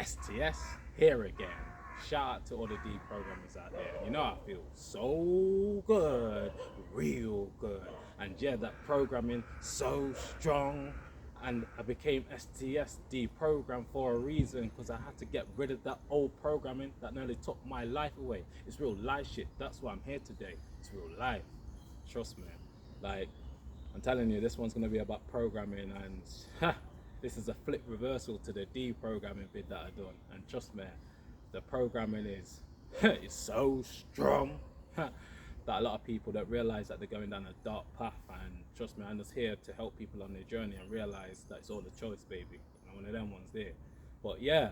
STS here again. Shout out to all the deprogrammers out there. You know, I feel so good, real good. And yeah, that programming so strong. And I became STS deprogrammed for a reason, because I had to get rid of that old programming that nearly took my life away. It's real life shit. That's why I'm here today. It's real life. Trust me. Like, I'm telling you, this one's going to be about programming, and this is a flip reversal to the deprogramming bit that I done. And trust me, the programming is is so strong that a lot of people don't realize that they're going down a dark path. And trust me, I'm just here to help people on their journey and realize that it's all a choice, baby. I'm one of them ones there. But yeah,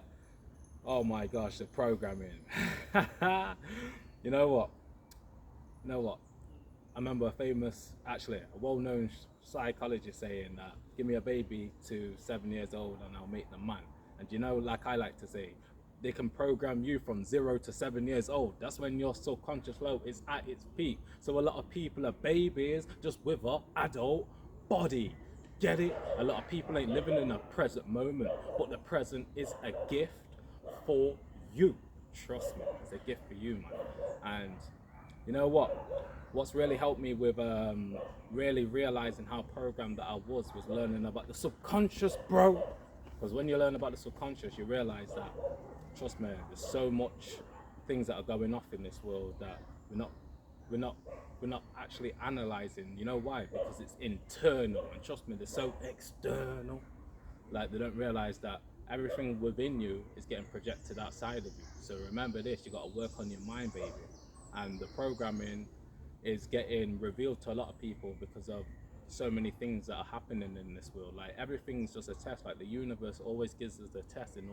oh my gosh, the programming. You know what? You know what? I remember a famous, actually, a well-known psychologist saying that, give me a baby to 7 years old and I'll make them man. And you know, like I like to say, they can program you from 0 to 7 years old. That's when your subconscious flow is at its peak. So a lot of people are babies just with an adult body. Get it? A lot of people ain't living in a present moment, but the present is a gift for you. Trust me, it's a gift for you, man. And you know what? What's really helped me with really realizing how programmed that I was learning about the subconscious, bro. Because when you learn about the subconscious, you realize that, trust me, there's so much things that are going off in this world that we're not, we're not, we're not actually analyzing. You know why? Because it's internal, and trust me, they're so external. Like, they don't realize that everything within you is getting projected outside of you. So remember this: you got to work on your mind, baby. And the programming is getting revealed to a lot of people because of so many things that are happening in this world. Like, everything's just a test. Like, the universe always gives us a test in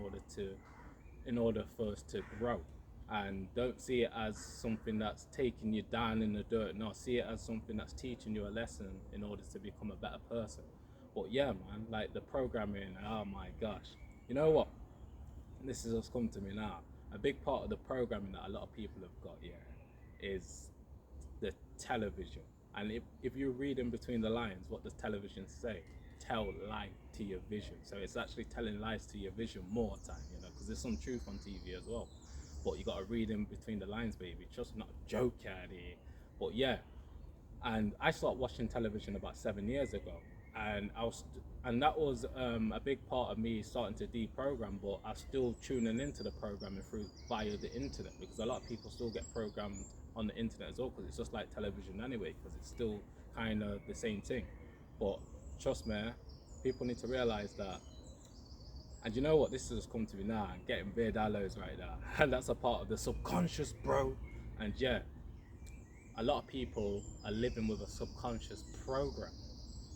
order for us to grow. And don't see it as something that's taking you down in the dirt. No, see it as something that's teaching you a lesson in order to become a better person. But yeah, man, like the programming, oh my gosh. You know what? This has just come to me now. A big part of the programming that a lot of people have got, yeah, is the television. And if you read in between the lines, what does television say? Tell lie to your vision. So it's actually telling lies to your vision more time, you know, because there's some truth on TV as well. But you got to read in between the lines, baby. Just not a joke out here. But yeah, and I started watching television about 7 years ago, and and that was a big part of me starting to deprogram. But I was still tuning into the programming through via the internet, because a lot of people still get programmed on the internet as well, because it's just like television anyway, because it's still kind of the same thing. But trust me, people need to realize that. And you know what? This has come to me now. I'm getting bare dollars right now, and that's a part of the subconscious, bro. And yeah, a lot of people are living with a subconscious program.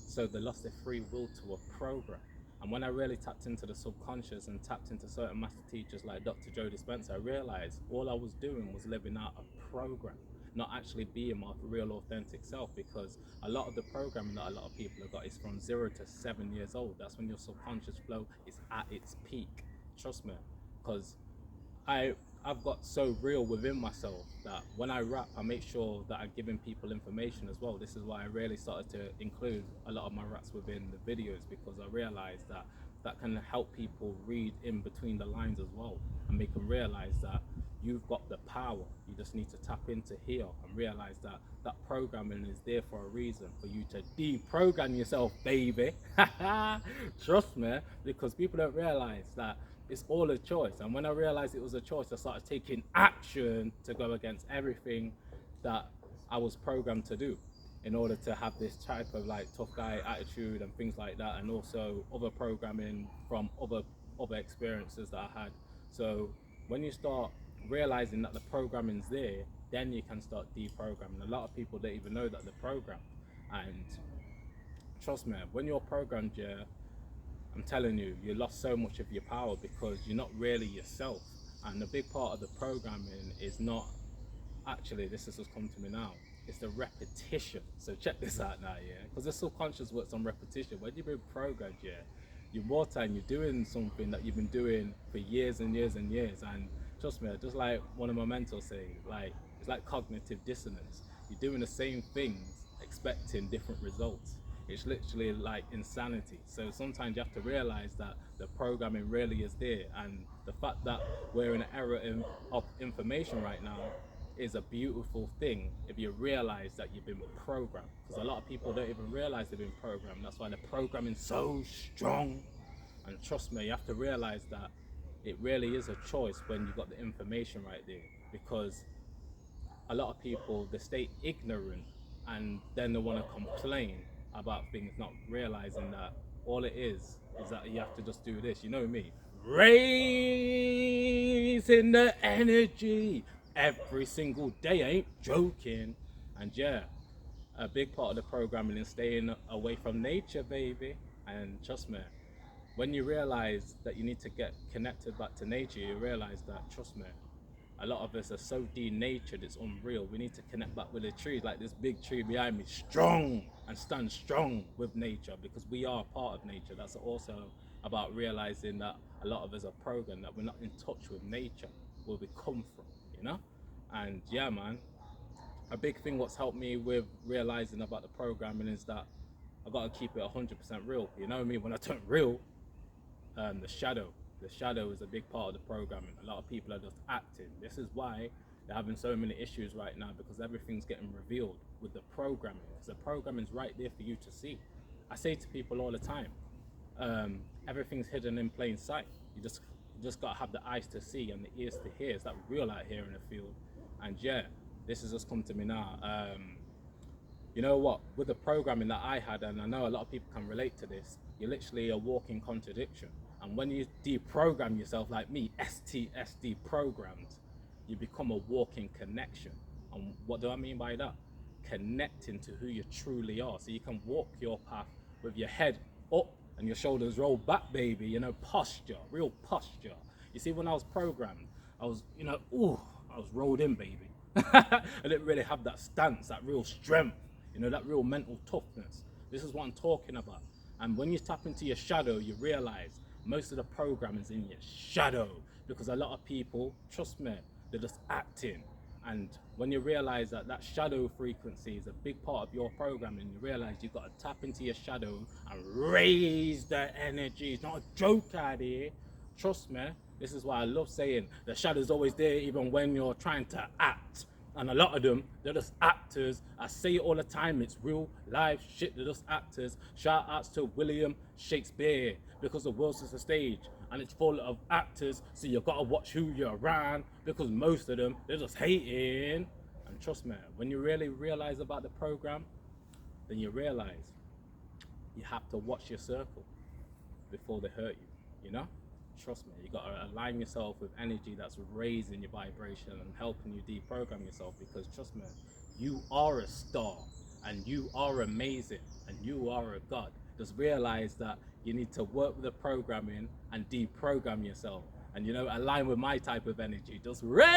So they lost their free will to a program. And when I really tapped into the subconscious and tapped into certain master teachers like Dr. Joe Dispenza, I realized all I was doing was living out a program, not actually being my real authentic self. Because a lot of the programming that a lot of people have got is from 0 to 7 years old. That's when your subconscious flow is at its peak. Trust me, because I I've got so real within myself that when I rap, I make sure that I'm giving people information as well. This is why I really started to include a lot of my raps within the videos, because I realized that that can help people read in between the lines as well, and make them realize that you've got the power. You just need to tap into here and realize that that programming is there for a reason, for you to deprogram yourself, baby. Trust me, because people don't realize that it's all a choice. And when I realized it was a choice, I started taking action to go against everything that I was programmed to do, in order to have this type of like tough guy attitude and things like that, and also other programming from other experiences that I had. So when you start realizing that the programming's there, then you can start deprogramming. A lot of people don't even know that they're programmed. And trust me, when you're programmed, yeah, I'm telling you, you lost so much of your power, because you're not really yourself. And a big part of the programming is not actually, this has just come to me now, it's the repetition. So check this out now, yeah, because the subconscious works on repetition. When you've been programmed, yeah, you're more time, you're doing something that you've been doing for years and years and years. And trust me, just like one of my mentors say, like, it's like cognitive dissonance. You're doing the same things expecting different results. It's literally like insanity. So sometimes you have to realize that the programming really is there, and The fact that we're in an era of information right now is a beautiful thing if you realize that you've been programmed. Because a lot of people don't even realize they've been programmed. That's why the programming's so strong. And trust me, you have to realize that it really is a choice when you got the information right there. Because a lot of people, they stay ignorant and then they want to complain about things, not realizing that all it is that you have to just do this. You know me, raising the energy every single day. I ain't joking. And yeah, a big part of the programming is staying away from nature, baby. And trust me, when you realize that you need to get connected back to nature, you realize that, trust me, a lot of us are so denatured, it's unreal. We need to connect back with the trees, like this big tree behind me, strong, and stand strong with nature, because we are part of nature. That's also about realizing that a lot of us are programmed, that we're not in touch with nature, where we come from, you know? And yeah, man, a big thing what's helped me with realizing about the programming is that I gotta keep it 100% real. You know me, when I turn real, the shadow is a big part of the programming. A lot of people are just acting. This is why they're having so many issues right now, because everything's getting revealed with the programming. Because the programming's right there for you to see. I say to people all the time, everything's hidden in plain sight. You just gotta have the eyes to see and the ears to hear. It's that real out here in the field. And yeah, this has just come to me now. You know what? With the programming that I had, and I know a lot of people can relate to this, you're literally a walking contradiction. And when you deprogram yourself, like me, STSD programmed, you become a walking connection. And what do I mean by that? Connecting to who you truly are. So you can walk your path with your head up and your shoulders roll back, baby. You know, posture, real posture. You see, when I was programmed, I was, I was rolled in, baby. I didn't really have that stance, that real strength, that real mental toughness. This is what I'm talking about. And when you tap into your shadow, you realize most of the programming is in your shadow, because a lot of people, trust me, they're just acting. And when you realize that that shadow frequency is a big part of your programming, you realize you've got to tap into your shadow and raise the energy. It's not a joke out here. Trust me, this is why I love saying the shadow's always there even when you're trying to act. And a lot of them, they're just actors. I say it all the time, it's real life shit, they're just actors. Shout outs to William Shakespeare, because the world's just a stage and it's full of actors, so you gotta watch who you're around, because most of them, they're just hating. And trust me, when you really realize about the program, then you realize you have to watch your circle before they hurt you, Trust me, you gotta align yourself with energy that's raising your vibration and helping you deprogram yourself, because trust me, you are a star and you are amazing and you are a god. Just realize that you need to work with the programming and deprogram yourself, and align with my type of energy. Just raising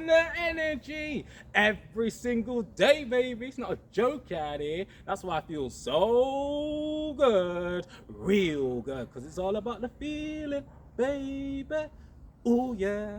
the energy every single day, baby. It's not a joke out here. That's why I feel so good, real good, because it's all about the feeling, baby. Oh yeah.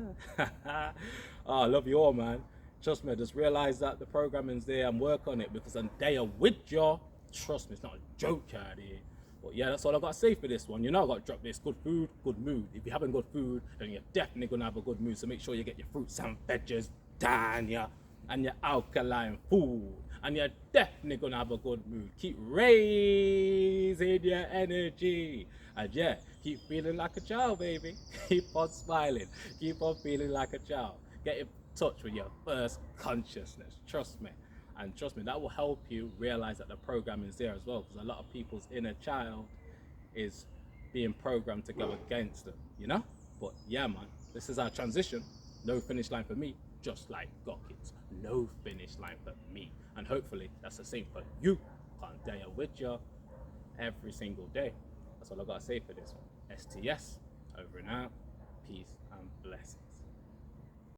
Oh, I love you all, man. Trust me, just realize that the programming's there and work on it, because I'm there with you. Trust me, it's not a joke out here. But yeah, that's all I got to say for this one. I got to drop this. Good food, good mood. If you haven't got food, then you're definitely going to have a good mood. So make sure you get your fruits and veggies down, yeah, and your alkaline food. And you're definitely going to have a good mood. Keep raising your energy. And yeah, keep feeling like a child, baby. Keep on smiling. Keep on feeling like a child. Get in touch with your first consciousness. Trust me. And trust me, that will help you realize that the program is there as well, because a lot of people's inner child is being programmed to go against them, But yeah, man, this is our transition. No finish line for me, just like Gawkins. No finish line for me. And hopefully that's the same for you. Can't dare with you every single day. That's all I got to say for this one. STS, over and out. Peace and blessings.